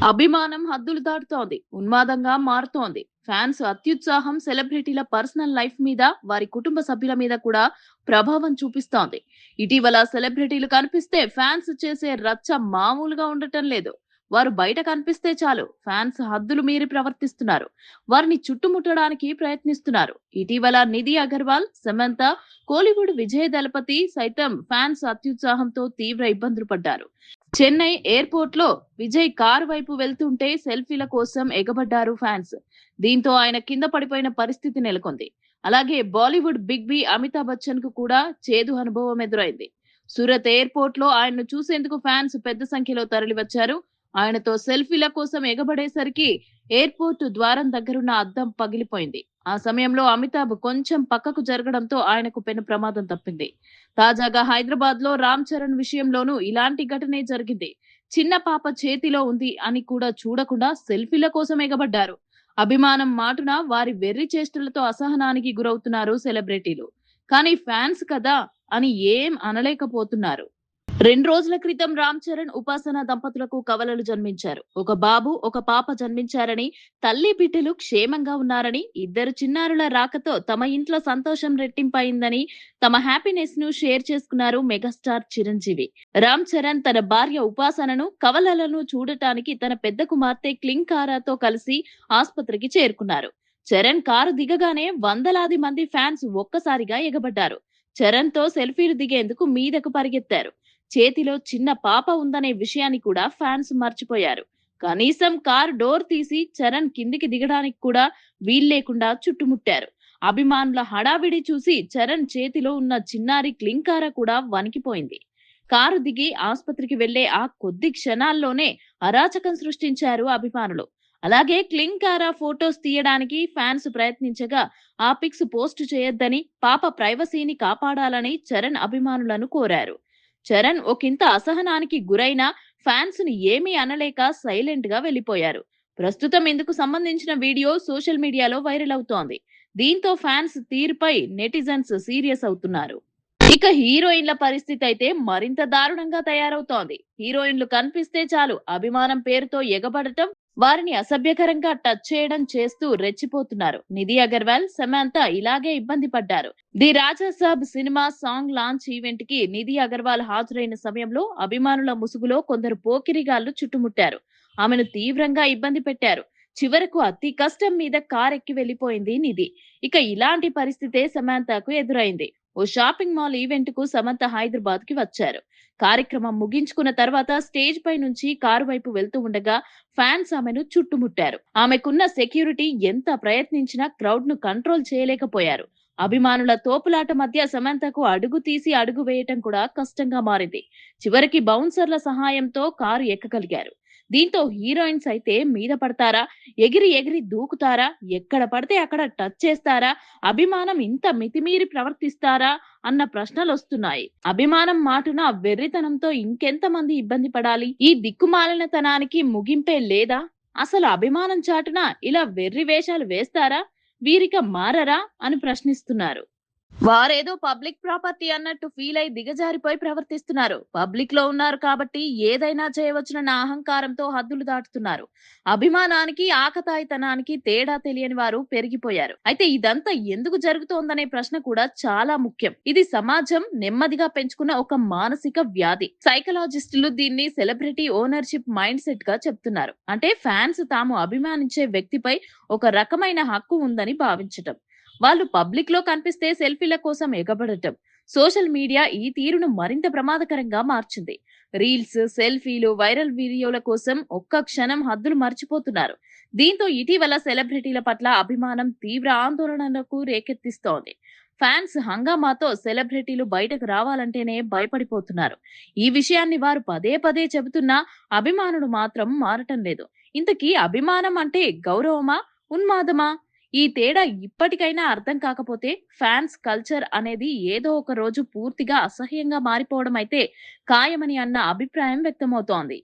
అభిమానం హద్దులు దాటుతోంది. ఉన్మాదంగా మారుతోంది. ఫ్యాన్స్ అత్యుత్సాహం సెలబ్రిటీల పర్సనల్ లైఫ్ మీద, వారి కుటుంబ సభ్యుల మీద కూడా ప్రభావం చూపిస్తోంది. ఇటీవల సెలబ్రిటీలు కనిపిస్తే ఫ్యాన్స్ చేసే రచ్చ మామూలుగా ఉండటం లేదు. వారు బయట కనిపిస్తే చాలు ఫ్యాన్స్ హద్దులు మీరి ప్రవర్తిస్తున్నారు. వారిని చుట్టుముట్టడానికి ప్రయత్నిస్తున్నారు. ఇటీవల నిధి అగర్వాల్, సమంత, కోలీవుడ్ విజయ్ దళపతి సైతం ఫ్యాన్స్ అత్యుత్సాహంతో తీవ్ర ఇబ్బందులు పడ్డారు. చెన్నై ఎయిర్‌పోర్ట్ లో విజయ్ కారు వైపు వెళ్తుంటే సెల్ఫీల కోసం ఎగబడ్డారు ఫ్యాన్స్. దీంతో ఆయన కింద పడిపోయిన పరిస్థితి నెలకొంది. అలాగే బాలీవుడ్ బిగ్ బి అమితాబ్ బచ్చన్ కు కూడా చేదు అనుభవం ఎదురైంది. సూరత్ ఎయిర్‌పోర్ట్ లో ఆయన్ను చూసేందుకు ఫ్యాన్స్ పెద్ద సంఖ్యలో తరలివచ్చారు. ఆయనతో సెల్ఫీల కోసం ఎగబడేసరికి ఎయిర్‌పోర్ట్ ద్వారం దగ్గరున్న అద్దం పగిలిపోయింది. ఆ సమయంలో అమితాబ్ కొంచెం పక్కకు జరగడంతో ఆయనకు పెను ప్రమాదం తప్పింది. తాజాగా హైదరాబాద్ లో రామ్ చరణ్ విషయంలోనూ ఇలాంటి ఘటనే జరిగింది. చిన్న పాప చేతిలో ఉంది అని కూడా చూడకుండా సెల్ఫీల కోసం ఎగబడ్డారు. అభిమానం మాటున వారి వెర్రి చేష్టలతో అసహనానికి గురవుతున్నారు సెలబ్రిటీలు. కానీ ఫ్యాన్స్ కదా అని ఏం అనలేకపోతున్నారు. 2 రోజుల క్రితం రామ్ చరణ్, ఉపాసన దంపతులకు కవలలు జన్మించారు. ఒక బాబు, ఒక పాప జన్మించారని, తల్లి బిడ్డలు క్షేమంగా ఉన్నారని, ఇద్దరు చిన్నారుల రాకతో తమ ఇంట్లో సంతోషం రెట్టింపయిందని తమ హ్యాపీనెస్ ను షేర్ చేసుకున్నారు మెగాస్టార్ చిరంజీవి. రామ్ చరణ్ తన భార్య ఉపాసనను, కవలలను చూడటానికి తన పెద్ద కుమార్తె క్లింకారాతో కలిసి ఆస్పత్రికి చేరుకున్నారు. చరణ్ కారు దిగగానే వందలాది మంది ఫ్యాన్స్ ఒక్కసారిగా ఎగబడ్డారు. చరణ్ తో సెల్ఫీలు దిగేందుకు మీదకు పరిగెత్తారు. చేతిలో చిన్న పాప ఉందనే విషయాన్ని కూడా ఫ్యాన్స్ మర్చిపోయారు. కనీసం కార్ డోర్ తీసి చరణ్ కిందికి దిగడానికి కూడా వీల్లేకుండా చుట్టుముట్టారు. అభిమానుల హడావిడి చూసి చరణ్ చేతిలో ఉన్న చిన్నారి క్లింకార కూడా వణికిపోయింది. కారు దిగి ఆస్పత్రికి వెళ్లే ఆ కొద్ది క్షణాల్లోనే అరాచకం సృష్టించారు అభిమానులు. అలాగే క్లింకార ఫోటోస్ తీయడానికి ఫ్యాన్స్ ప్రయత్నించగా ఆ పిక్స్ పోస్ట్ చేయొద్దని, పాప ప్రైవసీని కాపాడాలని చరణ్ అభిమానులను కోరారు. చరణ్ ఒకంత అసహనానికి గురైనా ఫ్యాన్స్ ని ఏమీ అనలేక సైలెంట్ గా వెళ్లిపోయారు. ప్రస్తుతం ఇందుకు సంబంధించిన వీడియో సోషల్ మీడియాలో వైరల్ అవుతోంది. దీంతో ఫ్యాన్స్ తీరుపై నెటిజన్స్ సీరియస్ అవుతున్నారు. ఇక హీరోయిన్ల పరిస్థితి అయితే మరింత దారుణంగా తయారవుతోంది. హీరోయిన్లు కనిపిస్తే చాలు అభిమానం పేరుతో ఎగబడటం, వారిని అసభ్యకరంగా టచ్ చేయడం చేస్తూ రెచ్చిపోతున్నారు. నిధి అగర్వాల్, సమంత ఇలాగే ఇబ్బంది పడ్డారు. The Raja Saab cinema song launch event కి నిధి అగర్వాల్ హాజరైన సమయంలో అభిమానుల ముసుగులో కొందరు పోకిరిగాళ్లు చుట్టుముట్టారు. ఆమెను తీవ్రంగా ఇబ్బంది పెట్టారు. చివరకు అతి కష్టం మీద కారెక్కి వెళ్లిపోయింది నిధి. ఇక ఇలాంటి పరిస్థితే సమంతకు ఎదురైంది. ఓ షాపింగ్ మాల్ ఈవెంట్ కు సమంత హైదరాబాద్ కి వచ్చారు. కార్యక్రమం ముగించుకున్న తర్వాత స్టేజ్ పై నుంచి కారు వైపు వెళ్తూ ఉండగా ఫ్యాన్స్ ఆమెను చుట్టుముట్టారు. ఆమెకున్న సెక్యూరిటీ ఎంత ప్రయత్నించినా క్రౌడ్ ను కంట్రోల్ చేయలేకపోయారు. అభిమానుల తోపులాట మధ్య సమంతకు అడుగు తీసి అడుగు వేయటం కూడా కష్టంగా మారింది. చివరికి బౌన్సర్ల సహాయంతో కారు ఎక్కగలిగారు. దీంతో హీరోయిన్స్ అయితే మీద పడతారా, ఎగిరి ఎగిరి దూకుతారా, ఎక్కడ పడితే అక్కడ టచ్ చేస్తారా, అభిమానం ఇంత మితిమీరి ప్రవర్తిస్తారా అన్న ప్రశ్నలొస్తున్నాయి. అభిమానం మాటున వెర్రితనంతో ఇంకెంతమంది ఇబ్బంది పడాలి? ఈ దిక్కుమాలినతనానికి ముగింపే లేదా? అసలు అభిమానం చాటున ఇలా వెర్రి వేషాలు వేస్తారా? వీరిక మారరా అని ప్రశ్నిస్తున్నారు. వారేదో పబ్లిక్ ప్రాపర్టీ అన్నట్టు ఫీల్ అయి దిగజారిపోయి ప్రవర్తిస్తున్నారు. పబ్లిక్ లో ఉన్నారు కాబట్టి ఏదైనా చేయవచ్చునన్న అహంకారంతో హద్దులు దాటుతున్నారు. అభిమానానికి ఆకతాయితనానికి తేడా తెలియని వారు పెరిగిపోయారు. అయితే ఇదంతా ఎందుకు జరుగుతోందనే ప్రశ్న కూడా చాలా ముఖ్యం. ఇది సమాజం నెమ్మదిగా పెంచుకున్న ఒక మానసిక వ్యాధి. సైకలాజిస్టులు దీన్ని సెలబ్రిటీ ఓనర్షిప్ మైండ్ సెట్ గా చెప్తున్నారు. అంటే ఫ్యాన్స్ తాము అభిమానించే వ్యక్తిపై ఒక రకమైన హక్కు ఉందని భావించటం. వాళ్ళు పబ్లిక్ లో కనిపిస్తే సెల్ఫీల కోసం ఎగబడటం. సోషల్ మీడియా ఈ తీరును మరింత ప్రమాదకరంగా మార్చింది. రీల్స్, సెల్ఫీలు, వైరల్ వీడియోల కోసం ఒక్క క్షణం హద్దులు మర్చిపోతున్నారు. దీంతో ఇటీవల సెలబ్రిటీల పట్ల అభిమానం తీవ్ర ఆందోళనలకు రేకెత్తిస్తోంది. ఫ్యాన్స్ హంగామాతో సెలబ్రిటీలు బయటకు రావాలంటేనే భయపడిపోతున్నారు. ఈ విషయాన్ని వారు పదే పదే చెబుతున్నా అభిమానులు మాత్రం మారటం లేదు. ఇంతకీ అభిమానం అంటే గౌరవమా, ఉన్మాదమా? ఈ తేడా ఇప్పటికైనా అర్థం కాకపోతే ఫ్యాన్స్ కల్చర్ అనేది ఏదో ఒక రోజు పూర్తిగా అసహ్యంగా మారిపోవడం అయితే ఖాయమని అన్న అభిప్రాయం వ్యక్తమవుతోంది.